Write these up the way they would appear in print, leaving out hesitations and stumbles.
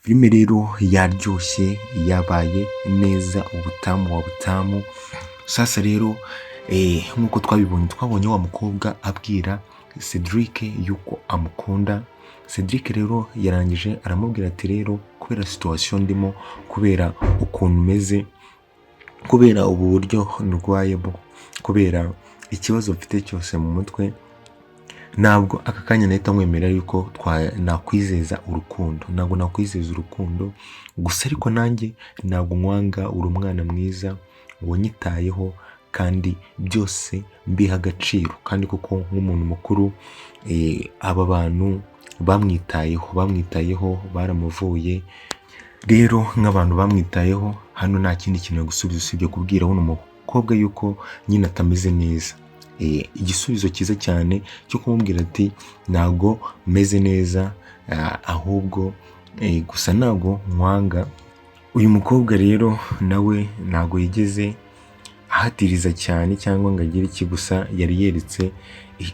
Filime rero yaryoshye yabaye neza ubutamu wa butamu. Sasa rero nk'uko twabonye wa mukobwa abwira Cedric yuko amukunda. Cedric rero yarangije aramubwira ati rero kubera situation ndimo, kubera ukuntu meze, kubera ubu buryo ndwayemo, kubera ikibazo mfite cyose mu mutwe, ntabwo aka kanya nahita nkwemera yuko nakwizeza urukundo, ntabwo nakwizeza urukundo gusa, ariko nanjye ntabwo nkwanga, uri umwana mwiza wanyitayeho kandi byose mbiha agaciro, kandi kuko nk'umuntu mukuru aba bantu bamwitayeho baramuvuye. Rero nk'abantu bamwitayeho, hano nta kindi kintu gusubiza usibye kubwira uno mukobwa yuko nyine atameze neza. Igisubizo cyiza cyane cyo kumubwira ati ntago meze neza, ahubwo gusa ntago nkwanga. Uyu mukobwa rero nawe ntago yigeze ahatiriza cyane cyangwa ngo agire iki, gusa yari yeretse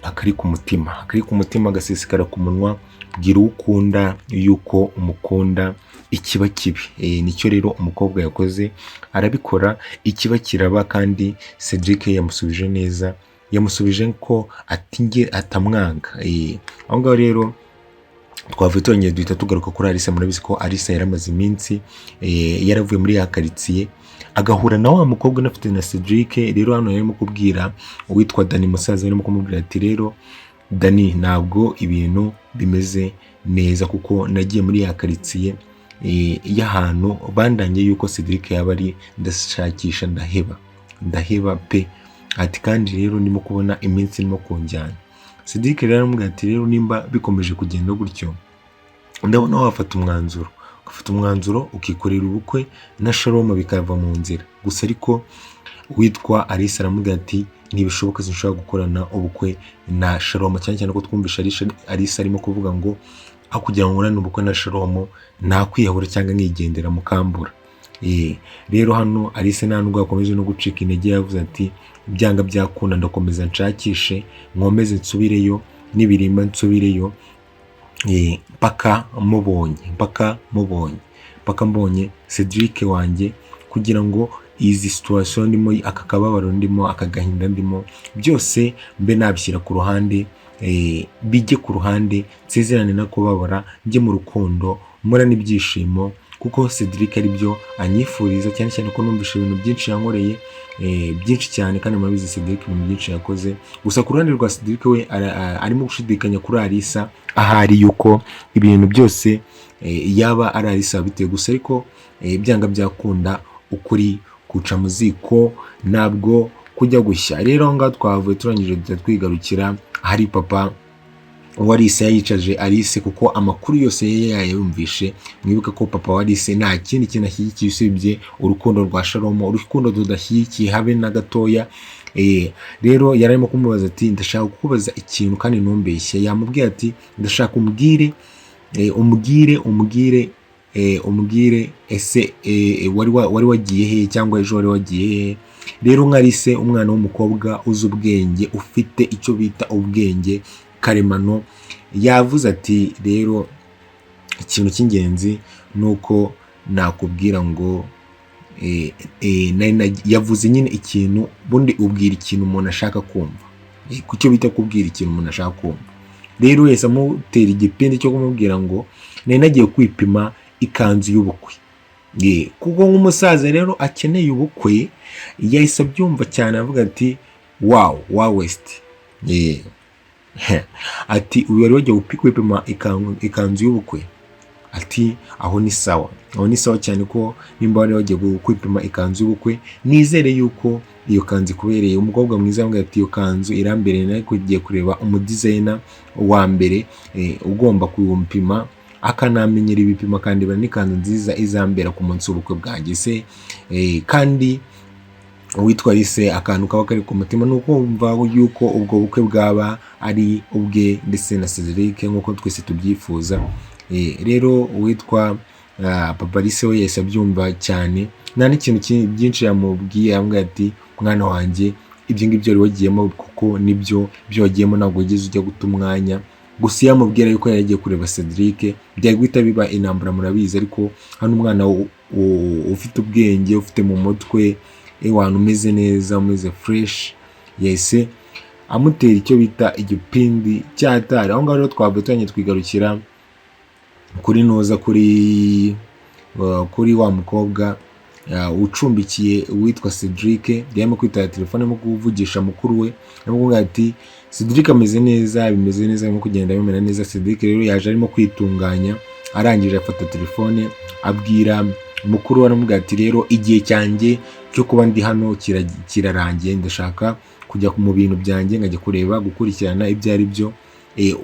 akari ku mutima agasesekara ku munwa. Bwira ukunda yuko umukunda, ikiba kibi. Nicyo rero umukobwa yakoze, arabikora, ikiba kiraba, kandi Cedric yamusubije neza, yamusubije ko atamwanga. Aho ngaho rero twavuye turangije duhita tugaruka kuri Alisa. Murabizi ko Alisa yaramaze iminsi yaravuye muri ya karitsiye agahura na wa mukobwa unafite na Cedric. Rero hano yarimo kubwira uwitwa Dani musaza, yarimo kumubwira ati rero Dani, ntabwo ibintu bimeze neza kuko nagiye muri ya karitsiye y'ahantu bandangiye yuko Cedric yaba ari, ndashakisha ndaheba pe. Ati kandi rero ndimo kubona iminsi irimo kunjyana. Cedric rero aramubwira ati rero nimba bikomeje kugenda gutyo, ndabona wafata umwanzuro ukikorera ubukwe na Shalom bikava mu nzira. Gusa ariko witwa Alisa aramubwira ati ntibishoboka, sinshobora gukorana ubukwe na Shalom, cyane ko twumvisha Alisa arimo kuvuga ngo aho kugira ngo nkorane ubukwe na Shalom nakwiyahura cyangwa nkigendera mukambura. Rero hano Alisa nta nubwo akomeje no gucika intege, yavuze ati byanga byakunda ndakomeza nshakishe, nkomeze nsubireyo, nibirimba nsubireyo mpaka mbonye Cedric wanjye, kugira ngo izi situation ndimo, aka kababaro ndimo, aka gahinda ndimo, byose mbe nabishyira ku ruhande, bijye ku ruhande, nsezerane no kubabara, njye mu rukundo, mura n'ibyishimo, kuko Cedric ari byo anyifuriza, cyane ko numvishe ibintu byinshi yankoreye, byinshi cyane, kandi murabizi Cedric ibintu byinshi yakoze. Gusa ku ruhande rwa Cedric we arimo gushidikanya kuri Alisa, ahari yuko ibintu byose yaba ari Alisa bitewe. Gusa ariko byanga byakunda ukuri kuca mu ziko ntabwo kujya gushya. Rero aho ngaho twavuye turangije twigarukira hari papa wa Alisa yicaje Alice, kuko amakuru yose yayumvishe. Mwibuka ko papa wa Alice nta kindi kintu ashyigikiye usibye urukundo rwa Shalom, urukundo tudashyigikiye habe na gatoya. Rero yararimo kumubaza ati ndashaka kukubaza ikintu kandi ntumbeshye. Yamubwiye ati ndashaka umubwire ese wari wagiye he, cyangwa ejo wari wagiye he? Rero nka Alice, umwana w'umukobwa uzi ubwenge, ufite icyo bita ubwenge karemano, yavuze ati rero ikintu cy'ingenzi nuko nakubwira ngo yavuze nyine ikintu, bundi ubwira ikintu umuntu ashaka kumva, kucyo bita kubwira ikintu umuntu ashaka kumva. Rero wese amutera igipindi cyo kumubwira ngo nari nagiye kwipima ikanzu y'ubukwe, kuko nk'umusaza rero akeneye ubukwe. Yahise abyumva cyane, avuga ati wow west, ati uyu wari wagiye kwipima ikanzu y'ubukwe? Ati aho ni sawa cyane, ko nimba wari wagiye kwipima ikanzu y'ubukwe, nizere yuko iyo kanzu ikubereye. Umukobwa mwiza avuga ati iyo kanzu irambereye, nawe kugiye kureba umudesigner wa mbere ugomba kumpima, akanamenyera ibipimo, kandi bara n'ikanzu nziza izambera ku munsi w'ubukwe bwanjye se. Kandi uwitwa Alice akantu kaba kari ku mutima ni ukumva yuko ubwo bukwe bwaba ari ubwe ndetse na Cedric nk'uko twese tubyifuza. Rero uwitwa papa Alice we yahise abyumva cyane, nta n'ikintu byinshi yamubwiye. Yambwiye ati mwana wanjye, ibyo ngibyo wari wagiyemo, kuko nibyo wagiyemo, ntabwo wigeze ujya guta umwanya gusa iyo amubwira yuko yari agiye kureba Cedric byari guhita biba intambara, murabizi. Ariko hano umwana ufite ubwenge, ufite mu mutwe ewana umeze neza, umeze fresh, yahise amutera icyo bita igipindi cy'atari. Aho ngaho rero twavuye twigarukira kuri noza kuri wa mukobwa ucumbikiye uwitwa Cedric, yarimo kwitaba telefone, arimo kuvugisha mukuru we, arimo kuvuga ati Cedric ameze neza, bimeze neza, arimo kugenda bimera neza. Cedric rero yaje arimo kwitunganya, arangije afata telefone abwira mukuru we, aramubwira ati rero igihe cyanjye cyo kuba ndi hano kirarangiye, ndashaka kujya mu bintu byanjye nkajya kureba gukurikirana ibyo ari byo.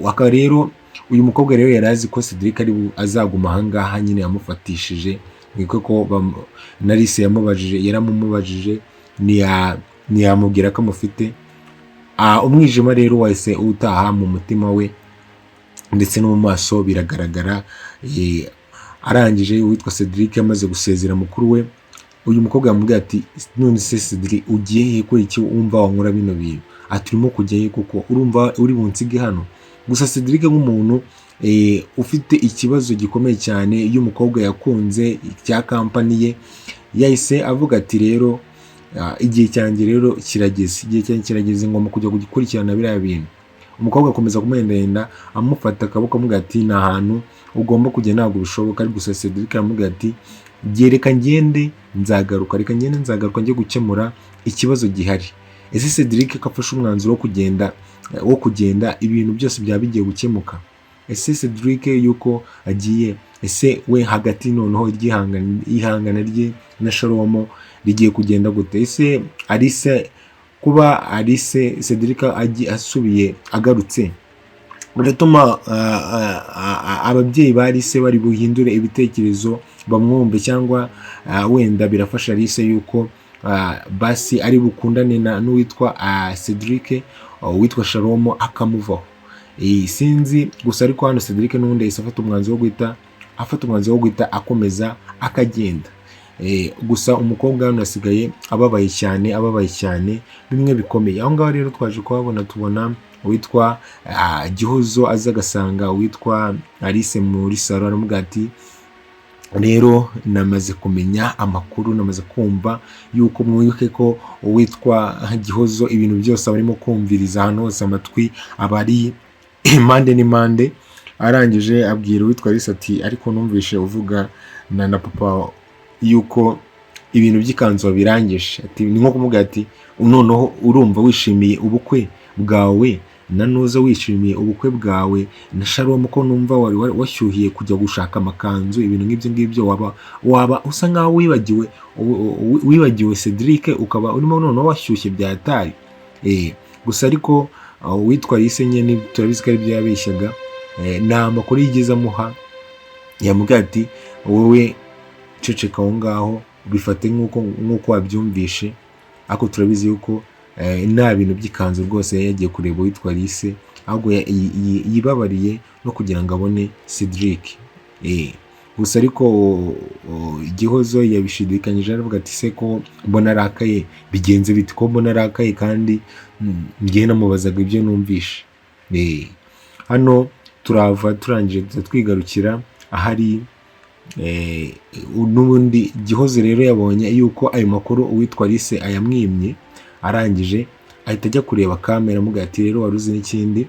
Aka rero uyu mukobwa rero yari azi ko Cedric azaguma ahangaha, nyine yamufatishije ko Narisse yaramumubajije ntiyamubwira ko amufite. Umwijima rero wahise utaha mu mutima we ndetse no mu maso biragaragara. Arangije uwitwa Cedric yamaze gusezera mukuru we, uyu mukobwa yamubwiye ati none se Cedric ugiye he, ko iki wumva wankora bino bintu? Ati urimo kujyayo kuko urumva uri bunsige hano? Gusa Cedric nk'umuntu ufite ikibazo gikomeye cyane iyo umukobwa yakunze cya kampani ye, yahise avuga ati rero igihe cyanjye rero kirageze, igihe cyanjye kirageze, ngomba kujya gukurikirana biriya bintu. Umukobwa akomeza kumuhendahenda, amufata akaboko amubwira ati nta hantu ugomba kujya, ntabwo bishoboka. Ariko gusa Cedric aramubwira ati reka ngende nzagaruka, njye gukemura ikibazo gihari. Ese Cedric ko afashe umwanzuro wo kugenda ibintu byose byaba bigiye gukemuka? Ese Cedric yuko agiye, ese we hagati noneho ihangana rye na Sharomo rigiye kugenda gute? Ese kuba Cedric asubiye agarutse biratuma ababyeyi ba Alice bari buhindure ibitekerezo bamwumve, cyangwa wenda birafasha Alice yuko basi ari bukundane n'uwitwa Cedric, witwa Sharomo akamuvaho. Sinzi gusa, ariko hano Cedric n'ubundi yahise afata umwanzuro wo guhita akomeza akagenda. Gusa umukobwa hano asigaye ababaye cyane bimwe bikomeye. Aho ngaho rero twaje kuhabona, tubona uwitwa Gihozo aza agasanga uwitwa Alice muri salo, aramubwira ati rero namaze kumenya amakuru, namaze kumva yuko mwibuke ko uwitwa Gihozo ibintu byose barimo kumviriza ahantu hose, amatwi abari impande n'impande. Arangije abwira uwitwa Alice ati ariko numvishe uvuga na papa yuko ibintu by'ikanzu birangije. Ati ni nko kumubwira ati noneho urumva wishimiye ubukwe bwawe na Noza, wishimiye ubukwe bwawe na Sharomo, ko numva wari washyuhiye kujya gushaka amakanzu, ibintu nk'ibyo ngibyo, waba usa nkaho wibagiwe Cedric, ukaba urimo noneho washyushye byatari. Gusa ariko witwa Alice nyine turabizi ko ari byo yabeshyaga, nta makuru yigeze amuha. Yamubwira ati wowe ceceka aho ngaho, bifate nk'uko wabyumvishe, ariko turabizi yuko nta bintu by'ikanzu rwose yagiye kureba uwitwa Alice, ahubwo yibabariye no kugira ngo abone Cedric. Gusa ariko Gihozo yabishidikanyije, aravuga ati se ko mbona arakaye bigenze bite, ko mbona arakaye kandi ngiye namubazaga ibyo numvishe. Hano turangije twigarukira ahari n'ubundi Gihozo rero yabonye yuko ayo makuru uwitwa Alice ayamwimye, arangije ahita ajya kureba kamera, amubwira ati rero wari uzi n'ikindi?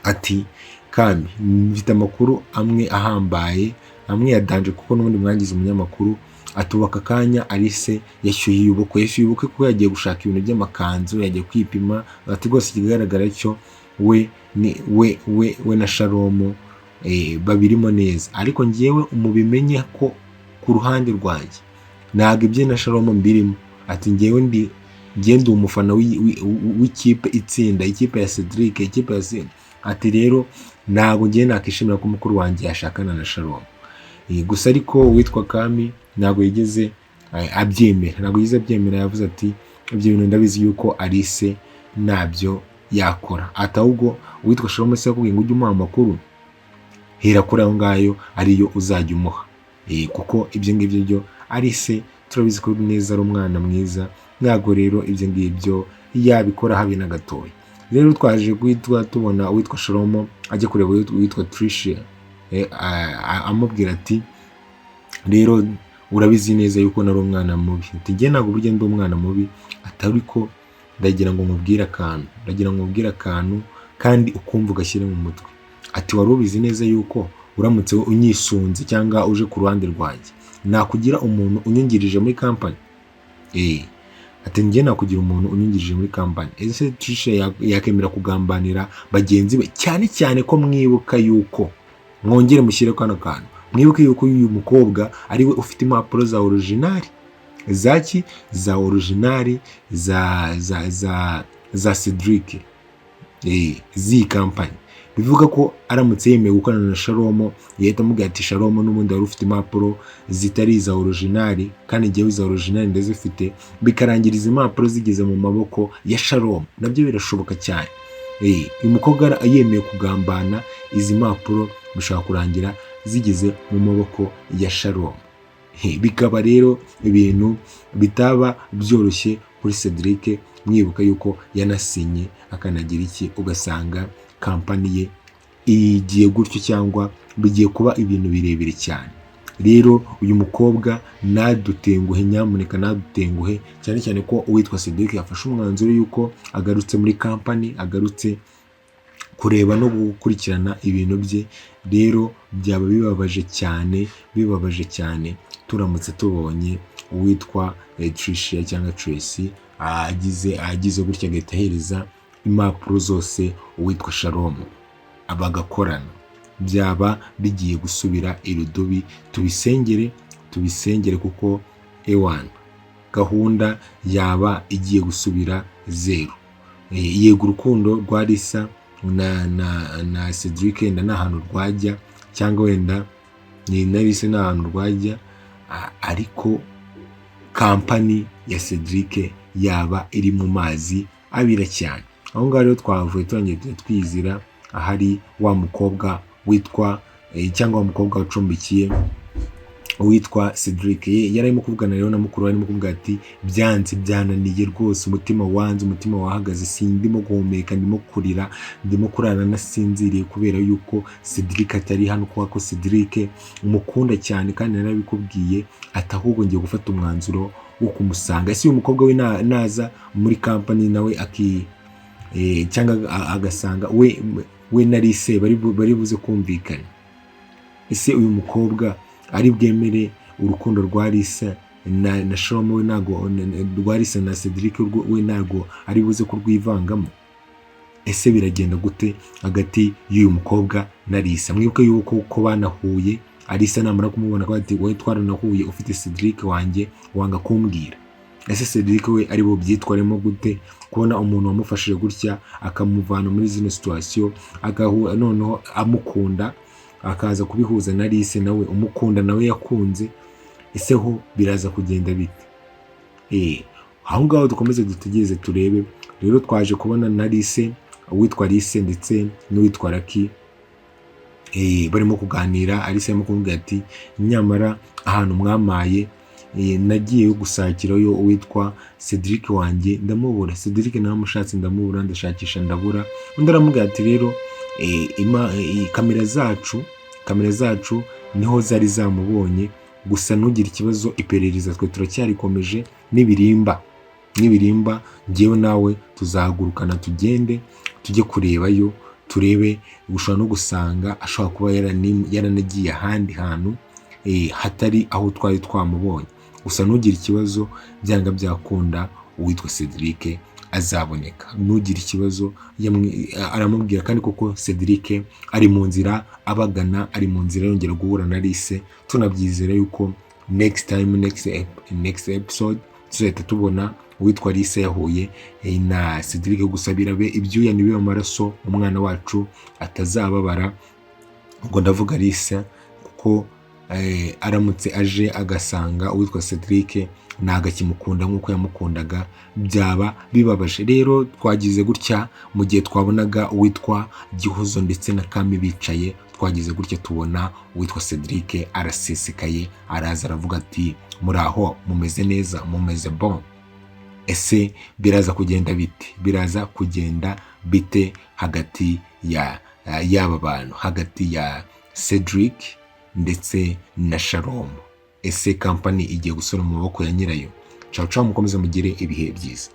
Ati Kami, mfite amakuru amwe ahambaye, amwe yadanje, kuko n'ubundi mwangize umunyamakuru. Atubaka kanya Alice yashyuhiye ubukwe kuko yagiye gushaka ibintu by'amakanzu, yagiye kwipima. Ati rwose ikigaragara cyo we na Sharomo babirimo neza, ariko ngewe umubimenye ko ku ruhande rwanjye ntabwo ibye na Sharomo mbirimo. Ati ngewe ndi umufana w'ikipe itsinda, ikipe ya Cedric, ikipe ya Cedric. Ati rero ntabwo ngewe nakishimira ko mukuru wanjye yashakana na Sharomo. Gusa ariko witwa Kami ntabwo yigeze abyemera, yavuze ati ibyo bintu ndabizi yuko Alice ntabyo yakora. Ati ahubwo uwitwa Sharomo se yakubwiye ngo ujye umuha amakuru, hera kuri aho ngayo ariyo uzajya umuha, kuko ibyo ngibyo byo Alice turabizi ko neza ari umwana mwiza, ntabwo rero ibyo ngibyo yabikora habe na gatoya. rero twaje guhita tubona uwitwa Shalomo ajya kureba uwitwa Tricia amubwira ati rero urabizi neza yuko nari umwana mubi, ati njye ntabwo burya ndi umwana mubi, atari ko ndagira ngo nkubwire akantu kandi ukumva ugashyira mu mutwe. Ati wari ubizi neza yuko uramutse unyisunze cyangwa uje ku ruhande rwanjye nakugira umuntu unyungirije muri kampani. Ati njye nakugira umuntu unyungirije muri kampani. Ese Tricia yakemera kugambanira bagenzi be, cyane cyane ko mwibuka yuko mwongere mushyire kano kantu, mwibuke yuko uyu mukobwa ariwe ufite impapuro za originali za originali za Cedric z'iyi kampani. Bivuga ko aramutse yemeye gukorana na Shalomo yahita amubwira ati Shalomo n'ubundi wari ufite impapuro zitari iza originali kandi njyewe iza originali ndazifite, bikarangira izi impapuro zigeze mu maboko ya Shalomo. Nabyo birashoboka cyane. Uyu mukobwa yemeye kugambana, izi mpapuro bishobora kurangira zigeze mu maboko ya Shalomo. Bikaba rero ibintu bitaba byoroshye kuri Cedric, mwibuka yuko yanasinye akanagira iki, ugasanga kampani ye igiye gutyo cyangwa bigiye kuba ibintu birebire cyane. Rero uyu mukobwa nadutenguhe, nyamuneka nadutenguhe, cyane cyane ko uwitwa Cedric yafashe umwanzuro yuko agarutse muri kampani, agarutse kureba no gukurikirana ibintu bye. Rero byaba bibabaje cyane turamutse tubonye uwitwa Tricia cyangwa Tracy agize gutya agahita ahereza impapuro zose uwitwa Shalomo bagakorana. Byaba bigiye gusubira irudubi. Tubisengere kuko gahunda yaba igiye gusubira zeru. Yego urukundo rwa Lisa na Cedric wenda nta hantu rwajya, cyangwa wenda na Lisa nta hantu rwajya, ariko kampani ya Cedric yaba iri mu mazi abira cyane. Aho ngaho rero twavuye twongeye twizira ahari wa mukobwa witwa cyangwa wa mukobwa wacumbikiye witwa Cedric. Yarimo kuvugana rero na mukuru, arimo kuvuga ati byanze byananiye rwose, umutima wanze, umutima wahagaze, sindimo guhumeka, ndimo kurira, ndimo kurara nasinziriye kubera yuko Cedric atari hano, kuko Cedric umukunda cyane kandi narabikubwiye, ati ahubwo ngiye gufata umwanzuro wo kumusanga. Ese uyu mukobwa we naza muri kampani nawe cyangwa agasanga we na Lisa bari buze kumvikana. Ese uyu mukobwa ari bwemere urukundo rwa Lisa na Shalomo, we ntago rwa Lisa na Cedric we ntago ari buze kurwivangamo? Ese biragenda gute hagati y'uyu mukobwa na Lisa? Mwibuke yuko ko banahuye, Lisa namara kumubona ko ati wowe twaranahuye ufite Cedric wanjye wanga kumbwira. Ese Cedric we ari bo byitwaremo gute kubona umuntu wamufashije gutya akamuvana muri zino situation, noneho amukunda, akaza kubihuza na Lisa nawe umukunda nawe yakunze? Ese ho biraza kugenda bite? Aho ngaho dukomeze dutegereze turebe. Rero twaje kubona na Lisa, uwitwa Lisa ndetse n'uwitwa Lucky barimo kuganira. Lisa arimo kumubwira ati nyamara ahantu mwamaye nagiye gusakirayo uwitwa Cedric wanjye ndamubura, Cedric nawe mushatse ndamubura, ndashakisha ndabura. Undi aramubwira ati rero kamera zacu niho zari zamubonye, gusa ntugire ikibazo, iperereza twe turacyarikomeje, nibirimba njyewe nawe tuzahagurukana tugende tujye kurebayo, turebe, gushobora no gusanga ashobora kuba yaranagiye ahandi hantu hatari aho twari twamubonye. Gusa ntugire ikibazo, byanga byakunda uwitwa Cedric azaboneka, ntugire ikibazo. Aramubwira kandi koko Cedric ari mu nzira abagana, ari mu nzira yongera guhura na Lisa. Tunabyizera yuko next episode tuzahita tubona uwitwa Lisa yahuye na Cedric. Gusa birabe ibyuya nibibe amaraso, umwana wacu atazababara. Ubwo ndavuga Lisa kuko aramutse aje agasanga uwitwa Cedric ntago akimukunda nk'uko yamukundaga, byaba bibabaje. Rero twagize gutya mu gihe twabonaga uwitwa Gihozo ndetse na Kami bicaye, twagize gutya tubona uwitwa Cedric arasesekaye, araza aravuga ati muraho, mumeze neza, mumeze bon. Ese biraza kugenda biti? Biraza kugenda bite hagati y'aba bantu, hagati ya Cedric ndetse na Shalom. Ese kampani igiye gusubira mu maboko ya nyirayo? Ciao ciao, mukomeze mugire ibihe byiza.